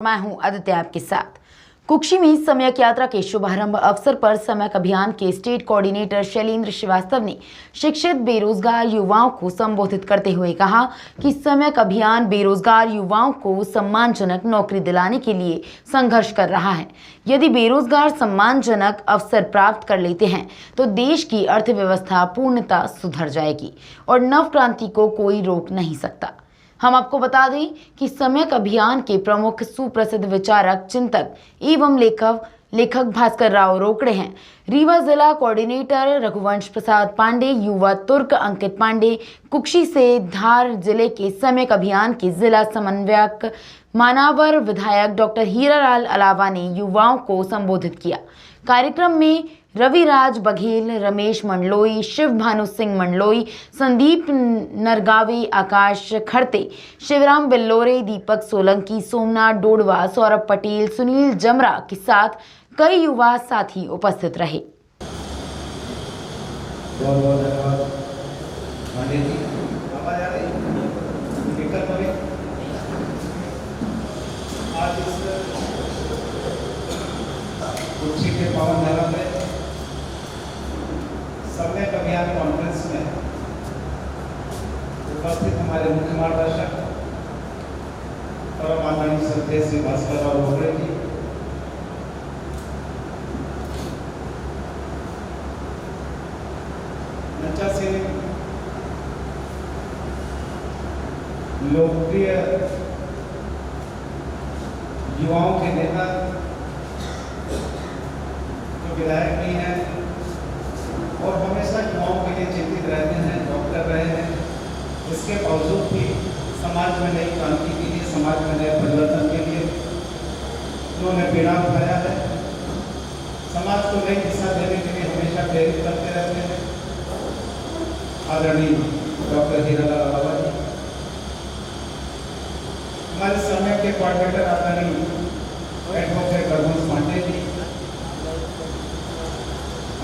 मैं हूं आदित्य आपके साथ। कुक्षी में सम्यक यात्रा के शुभारंभ अवसर पर सम्यक अभियान के स्टेट कोऑर्डिनेटर शैलेंद्र श्रीवास्तव ने शिक्षित बेरोजगार युवाओं को संबोधित करते हुए कहा कि सम्यक अभियान बेरोजगार युवाओं को सम्मानजनक नौकरी दिलाने के लिए संघर्ष कर रहा है। यदि बेरोजगार सम्मानजनक अवसर प्राप्त कर लेते हैं तो देश की अर्थव्यवस्था पूर्णतः सुधर जाएगी और नव क्रांति को कोई रोक नहीं सकता। हम आपको बता दें कि सम्यक अभियान के प्रमुख सुप्रसिद्ध विचारक, चिंतक एवं लेखक भास्कर राव रोकड़े हैं। रीवा जिला कोऑर्डिनेटर रघुवंश प्रसाद पांडे, युवा तुर्क अंकित पांडे, कुक्षी से धार जिले के सम्यक अभियान के जिला समन्वयक मानावर विधायक डॉक्टर हीरालाल अलावा ने युवाओं को संबोधित किया। कार्यक्रम में रविराज बघेल, रमेश मंडलोई, शिव भानु सिंह मंडलोई, संदीप नरगावे, आकाश खड़ते, शिवराम बिल्लोरे, दीपक सोलंकी, सोमनाथ डोडवा, सौरभ पटेल, सुनील जमरा के साथ कई युवा साथी उपस्थित रहे। बहुत धन्यवाद। आज इस कुक्षी के पावन धरा में सम्यक अभियान कॉन्फ्रेंस में उपस्थित हमारे मुख्य मार्गदर्शक परम आदरणीय श्रद्धेय श्री भास्कर राव रोकड़े जी, मंचा से लोकप्रिय युवाओं के नेता जो विधायक भी हैं और हमेशा युवाओं के लिए चिंतित रहते हैं, डॉक्टर रहे हैं, इसके बावजूद भी समाज में नई क्रांति के लिए, समाज में नए परिवर्तन के लिए उन्होंने बीड़ा उठाया है। समाज को नई दिशा देने के लिए हमेशा प्रेरित करते रहते हैं। आदरणीय डॉक्टर हीरालाल अलावा जी, हमारे समय के कोऑर्डिनेटर आदरणीय एडवोकेट रघुवंश पांडे जी,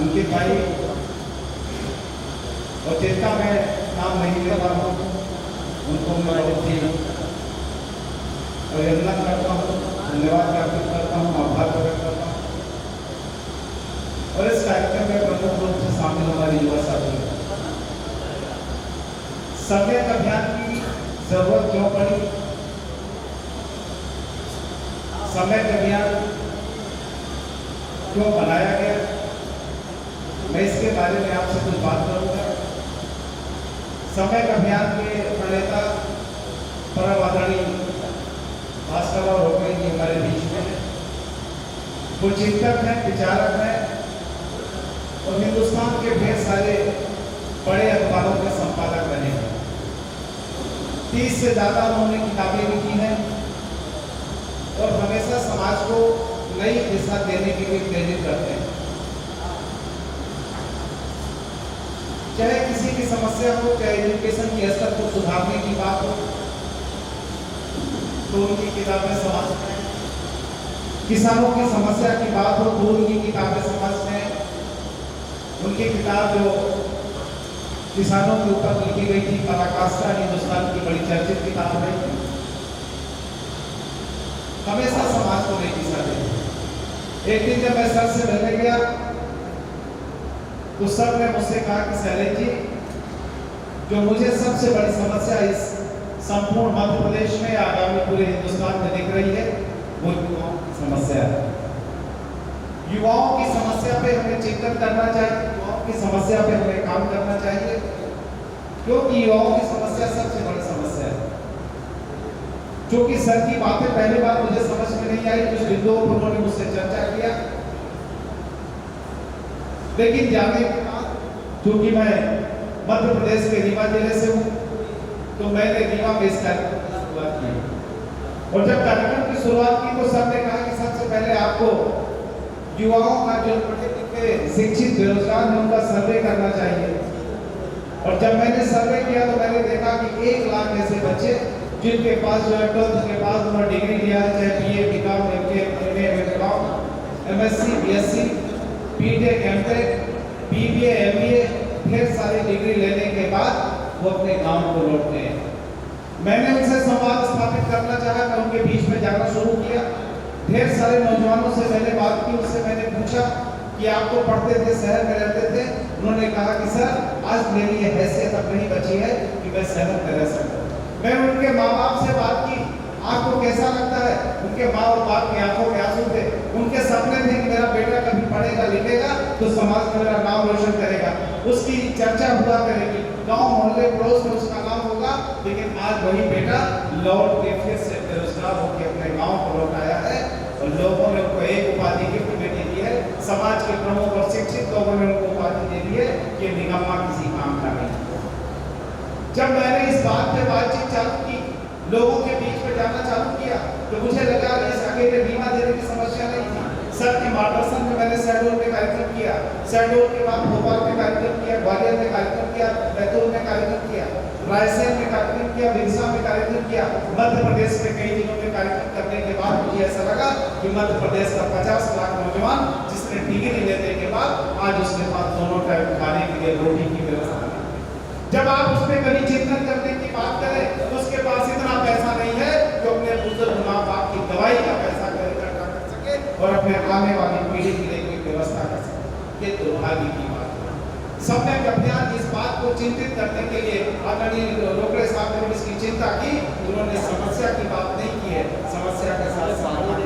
अंकित भाई, और जिनका मैं नाम नहीं ले पा रहा हूँ उनको मैं अभिनंदन करता हूँ, धन्यवाद ज्ञापित करता हूँ, आभार प्रकट करता हूँ। और इस कार्यक्रम में प्रमुख रूप से शामिल हमारे युवा साथी, सम्यक अभियान की जरूरत क्यों पड़ी, सम्यक अभियान क्यों बनाया गया, मैं इसके बारे में आपसे कुछ बात करूंगा। सम्यक अभियान के प्रणेता परम आदरणीय भास्कर राव रोकड़े जी हमारे बीच में हैं। वो चिंतक हैं, विचारक हैं और हिंदुस्तान के ढेर सारे बड़े अखबारों के संपादक रहे हैं। 30 से ज्यादा उन्होंने किताबें लिखी हैं और हमेशा समाज को नई दिशा देने के लिए प्रेरित करते हैं। चाहे किसी की समस्या हो, चाहे एजुकेशन के स्तर को सुधारने की बात हो, तो उनकी किताबें समझ में, किसानों की समस्या की बात हो तो उनकी किताबें समझ में, उनकी किताब जो किसानों के ऊपर लिखी गई थी, पराकाष्ठा, हिंदुस्तान की बड़ी चर्चित किताब है, हमेशा समाज को नई दिशा देती। एक दिन जब मैं सर से मिलने गया तो सर ने मुझसे कहा कि शैलेंद्र जी, जो मुझे सबसे बड़ी समस्या इस संपूर्ण मध्य प्रदेश में, आगामी पूरे हिंदुस्तान में दिख रही है, वो युवाओं की समस्या है। युवाओं की समस्या पे हमें चिंतन करना चाहिए, युवाओं की समस्या पे हमें काम करना चाहिए, क्योंकि युवाओं की समस्या सबसे बड़ी समस्या है। क्योंकि सर की बातें पहली बार मुझे समझ में नहीं आई, कुछ बिंदुओं पर उन्होंने मुझसे चर्चा किया, लेकिन जाने के बाद, क्योंकि मैं मध्य प्रदेश के रीवा जिले से हूँ, तो मैंने रीवा में इस कार्यक्रम की शुरुआत की। और जब कार्यक्रम की शुरुआत की तो सर ने कहा कि सबसे पहले आपको युवाओं का, जो पढ़े लिखे शिक्षित बेरोजगार है, उनका सर्वे करना चाहिए। और जब मैंने सर्वे किया तो मैंने देखा कि 1 लाख ऐसे बच्चे जिनके पास जो है 12th के बाद उन्होंने डिग्री लिया है, चाहे BA, BCom, MA, MCom, MSc, BSc, BTech, MTech, BBA, MBA, ढेर सारी डिग्री लेने के बाद वो अपने गांव को लौटते हैं। मैंने उनसे संवाद स्थापित करना चाहा, मैं उनके बीच में जाना शुरू किया। ढेर सारे नौजवानों से मैंने बात की, उससे मैंने पूछा कि आप तो पढ़ते थे, शहर में रहते थे। उन्होंने कहा कि सर, आज मेरी ये हैसियत अब नहीं बची है कि मैं शहर में रह सकूं। मैंने उनके माँ बाप से बात की, आपको कैसा लगता है? उनके माँ और बाप की आंखों के आंसू थे। उनके सपने थे कि मेरा बेटा कभी पढ़ेगा लिखेगा तो समाज में मेरा नाम रोशन करेगा, उसकी चर्चा हुआ करेगी, गांव मोहल्ले पड़ोस में उसका नाम होगा। लेकिन आज वही बेटा लौट के फिर से बेरोजगार होकर अपने गांव को लौट आया है और लोगों ने उनको एक उपाधि गिफ्ट में दे दी है। समाज के प्रमुख और शिक्षित लोगों ने उनको उपाधि दे दी है कि निगम्मा किसी काम का नहीं। जब मैंने इस बात पे बातचीत चालू की, लोगों के बीच में जाना चालू किया, तो मुझे लगा कि इस अकेले बीमा देने की समस्या नहीं थी। सर के मार्गदर्शन में मैंने शहडोल में कार्यक्रम किया, शहडोल के बाद भोपाल में कार्यक्रम किया, ग्वालियर में कार्यक्रम किया, बैतूल में कार्यक्रम किया, रायसेन में कार्यक्रम किया, विदिशा में कार्यक्रम किया। मध्य प्रदेश में कई दिनों में कार्यक्रम करने के बाद मुझे ऐसा लगा कि मध्य प्रदेश का 50 लाख नौजवान जिसने डिग्री लेने के बाद आज उसके पास दोनों टाइम खाने के लिए रोटी की व्यवस्था है। जब आप उसमें कभी चिंतन करने की बात करें तो उसके पास इतना पैसा नहीं है कि अपने बुजुर्ग माँ बाप की दवाई का पैसा इकट्ठा कर सके और अपने आने वाली पीढ़ी के लिए कोई व्यवस्था कर सके। ये दुर्भाग्य की बात है। सम्यक अभियान इस बात को चिंतित करने के लिए आदरणीय रोकड़े साहब ने इसकी चिंता की, उन्होंने समस्या की बात नहीं की है, समस्या के साथ समाधान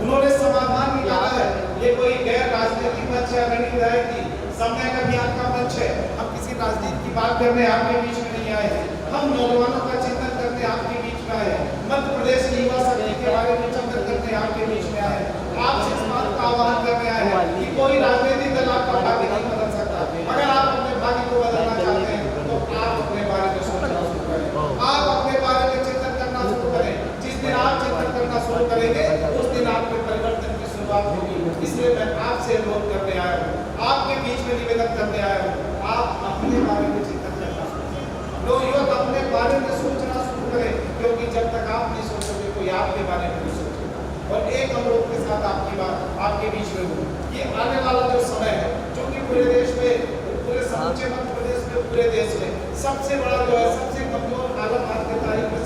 उन्होंने समाधान निकाला है। ये कोई गैर राजनीतिक मंच या विधायक की सम्यक अभियान का मंच है। हम किसी राजनीति की बात करने आपके बीच में नहीं आए हैं, हम नौजवानों का चिंतन करने आपके बीच में आए हैं, मध्य प्रदेश की युवा शक्ति के बारे में चिंतन करने आपके बीच में आए हैं। आपसे इस बात का आह्वान करने आए हैं कि कोई राजनीतिक दल आपका भाग्य नहीं बदल सकता। अगर आप अपने भाग्य को बदलना चाहते हैं तो आप अपने बारे में सोचना शुरू करें, आप अपने बारे में चिंतन करना शुरू करें। जिस दिन आप चिंतन करना शुरू करेंगे उस दिन आपके परिवर्तन की शुरुआत होगी। इसलिए मैं आपसे अनुरोध करने आया हूँ, आपके बीच में निवेदन करने आया हूँ, आप अपने बारे में चिंतन करना शुरू करें। लोग युवक अपने बारे में सोचना शुरू करें, क्योंकि जब तक आप नहीं सोचोगे कोई आपके बारे में नहीं सोचेगा। और एक अनुरोध के साथ आपकी बात आपके बीच में हो कि आने वाला जो समय है, जो कि पूरे देश में, पूरे समूचे मध्य प्रदेश में, पूरे देश में सबसे बड़ा जो है, सबसे कमजोर हालत आज की तारीख में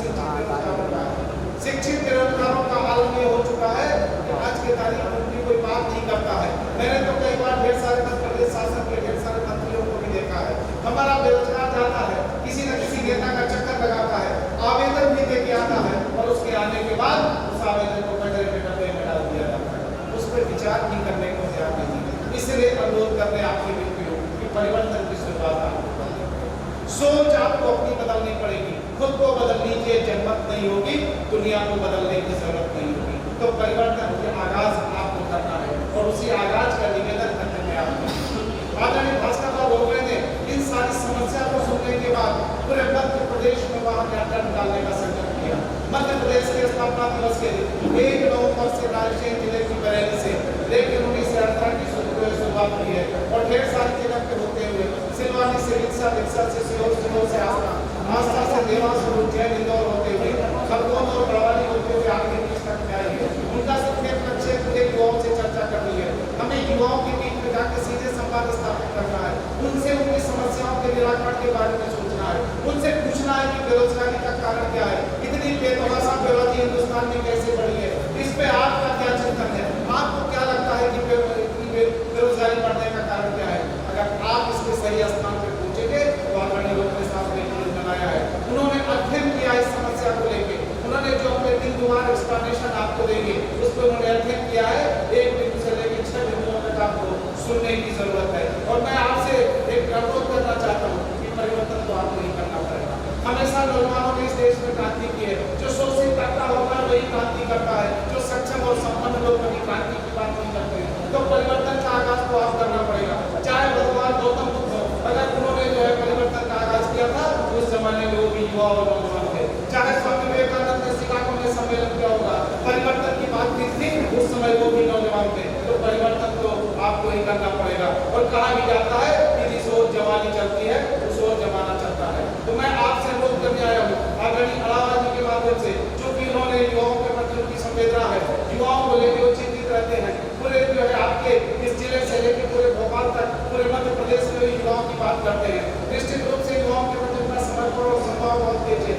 शिक्षित बेरोजगारों का हाल ये हो चुका है कि आज की तारीख में उनकी कोई बात नहीं करता है। मैंने तो कई बार ढेर सारे मध्य प्रदेश शासन के ढेर सारे मंत्रियों को भी देखा है, हमारा बेरोजगार जाता है, किसी न किसी नेता का चक्कर लगाता है, आवेदन भी दे के आता है और उसके आने के बाद उस आवेदन को कचरे में डब्बे में डाल दिया जाता है, उस पर विचार नहीं करने को तैयार नहीं। इसलिए अनुरोध करने आपके बीच में कि परिवर्तन की शुरुआत आपको सोच आपको अपनी बदलनी पड़ेगी, खुद को बदल लीजिए, जनमत नहीं होगी, दुनिया को बदलने की जरूरत नहीं होगी। तो परिवर्तन के आगाज आपको करना है और उसी आगाज का निवेदन करने में आपको आदरणीय भास्कर रोकड़े ने इन सारी समस्या को सुनने के बाद पूरे मध्य प्रदेश में वहां अटल डालने का संकल्प किया। मध्य प्रदेश के स्थापना दिवस के दिन 1 नवंबर से रायसेन जिले की बरेली से लेकर 1918 की शुरुआत हुई है और ढेर सारी जगह पे होते हुए सिलवानी से रिक्शा, रिक्शा से सीहोर, सीहोर से आस्था, आस्था से देवास और उज्जैन, इंदौर होते हुए खरगोन और बड़वानी होते हुए आपके बीच तक में आई है। उनका संक्षेप लक्ष्य पूरे युवाओं से चर्चा करनी है। हमें युवाओं के बीच में जाकर सीधे संवाद स्थापित करना है, उनसे उनकी समस्याओं के निराकरण के बारे में सोचना है, उनसे पूछना है कि बेरोजगारी का कारण क्या है, इतनी बेतहाशा बेरोजगारी हिंदुस्तान में कैसे बढ़ी है, इस पे आपका क्या चिंतन है, आपको क्या लगता है कि बेरोजगारी बढ़ने का कारण क्या है। अगर आप इसके सही स्थान पर पहुंचेंगे तो आदरणीय रोकड़े साहब ने बनाया है, उन्होंने अध्ययन किया इस समस्या को लेकर, उन्होंने जो अपने बिंदुवार एक्सप्लेनेशन आपको देंगे उस पर उन्होंने अध्ययन किया है। 1 बिंदु से लेकर 6 बिंदुओं तक आपको सुनने की जरूरत है और मैं आपसे एक अनुरोध करना चाहता हूँ कि परिवर्तन तो आपको ही करना पड़ेगा। हमेशा नौजवानों ने इस देश में क्रांति की है, जो शोषित करता होगा वही क्रांति करता है, जो सक्षम और संपन्न लोग कभी क्रांति की बात नहीं करते हैं। तो परिवर्तन का आगाज तो आप करना पड़ेगा। चाहे भगवान गौतम बुद्ध हो, अगर उन्होंने जो है परिवर्तन का आगाज किया था उस जमाने में वो भी युवा और नौजवान थे। चाहे स्वामी विवेकानंद ने शिकागो में सम्मेलन किया होगा, परिवर्तन की बात की थी, उस समय वो भी नौजवान थे। तो परिवर्तन तो आपको ही करना पड़ेगा और कहा भी जाता है कि जिस ओर जवानी चलती है उस ओर जमाना चलता है। तो मैं आपसे अनुरोध करने आया हूँ आदरणीय अलावा जी के माध्यम से, जो कि उन्होंने युवाओं के प्रति उनकी संवेदना है, युवाओं को लेकर चिंतित रहते हैं, पूरे जो है आपके इस जिले से लेकर पूरे भोपाल तक पूरे मध्य प्रदेश में युवाओं की बात करते हैं। निश्चित रूप से युवाओं के प्रति अपना समर्पण और संभाव बहुत दीजिए।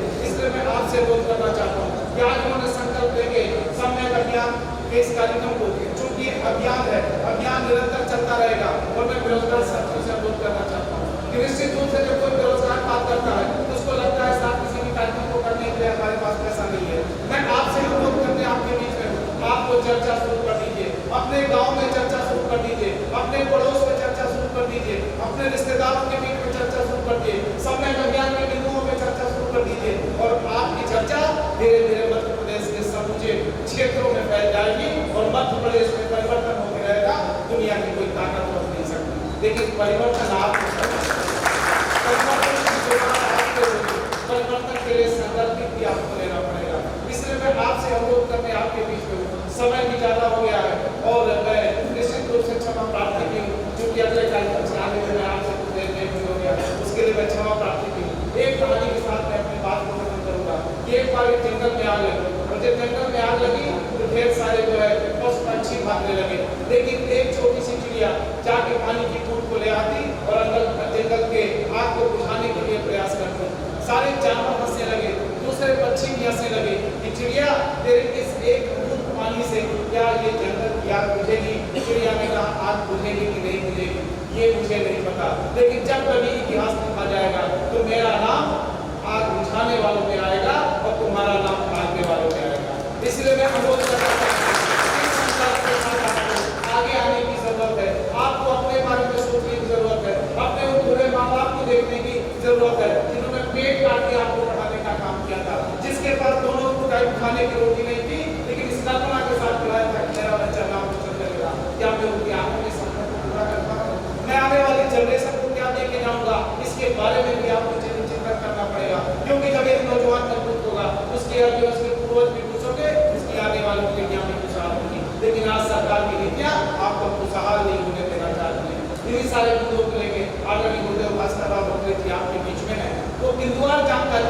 कि इस कार्यक्रम को, चूंकि अभियान है, अभियान निरंतर चलता रहेगा और मैं बेरोजगार साथियों से अनुरोध करना चाहता हूँ कि निश्चित रूप से जब कोई बेरोजगार बात करता है तो उसको लगता है साथ किसी भी कार्यक्रम को करने के लिए हमारे पास पैसा नहीं है। मैं आपसे अनुरोध करने आपके बीच में आपको चर्चा शुरू कर दीजिए, अपने गांव में चर्चा शुरू कर दीजिए, अपने पड़ोस में चर्चा शुरू कर दीजिए, अपने रिश्तेदारों के बीच में चर्चा शुरू कर दीजिए, समय अभियान के बिंदुओं में चर्चा शुरू कर दीजिए और आपकी चर्चा धीरे धीरे मध्य प्रदेश के समूचे क्षेत्रों में फैल जाएगी और मध्य प्रदेश में परिवर्तन होकर रहेगा। दुनिया की कोई ताकत रोक नहीं सकती, लेकिन परिवर्तन परिवर्तन के लिए संकल्प भी आपको लेना पड़ेगा। इसलिए मैं आपसे अनुरोध करने आपके बीच में समय भी ज्यादा हो गया है और मैं निश्चित रूप से क्षमा प्रार्थी की हूँ, क्योंकि अगले कार्यक्रम से आगे में मैं आपसे कुछ देर में हो गया, उसके लिए मैं क्षमा प्रार्थी की हूँ। एक कहानी के साथ मैं अपनी बात को खत्म करूंगा कि एक बार एक जंगल में आग लगी और जब जंगल में आग लगी तो ढेर सारे जो है पशु पक्षी भागने लगे, लेकिन एक छोटी सी चिड़िया जाके पानी की बूंद को ले आती और जंगल के आग को बुझाने के लिए प्रयास करती। सारे जानवर हंसने लगे, दूसरे पक्षी भी हंसने लगे कि चिड़िया तेरे इस एक बूंद पानी से क्या ये जंगल की आग बुझेगी? चिड़िया ने कहा आग बुझेगी कि नहीं बुझेगी ये मुझे नहीं पता, लेकिन जब कभी इतिहास लिखा जाएगा तो मेरा नाम आग बुझाने वालों में आएगा और तुम्हारा नाम भागने वालों में आएगा। इसलिए मैं अनुरोध करता हूं आगे आने की जरूरत है, आपको अपने बारे में सोचने की जरूरत है, अपने उन बुरे माँ बाप को देखने की जरूरत है जिन्होंने पेट काट के आपको पढ़ाने का काम किया था, जिसके पास दोनों टाइम खाने की रोटी नहीं थी, लेकिन इस कल्पना के साथ खिलाया था कि मेरा बच्चा नाम रोशन करेगा। क्या मैं उनकी आंखों के सपनों को पूरा कर पाऊंगा? मैं आने वाली जनरेशन को क्या देके जाऊंगा, इसके बारे में भी आपको चिंतन करना पड़ेगा, क्योंकि जब एक नौजवान मजबूत होगा उसके आगे उसके पूर्वज भी खुश होंगे, उसकी आने वालों की नीतियां भी खुशहाल होंगी। लेकिन आज सरकार की नीतियां आपको खुशहाल नहीं होने देना चाहती है। इन्हीं सारे बिंदुओं को लेके आदरणीय गुरुदेव भास्कर राव जी आपके बीच में है, तो बिंदुवार जानकारी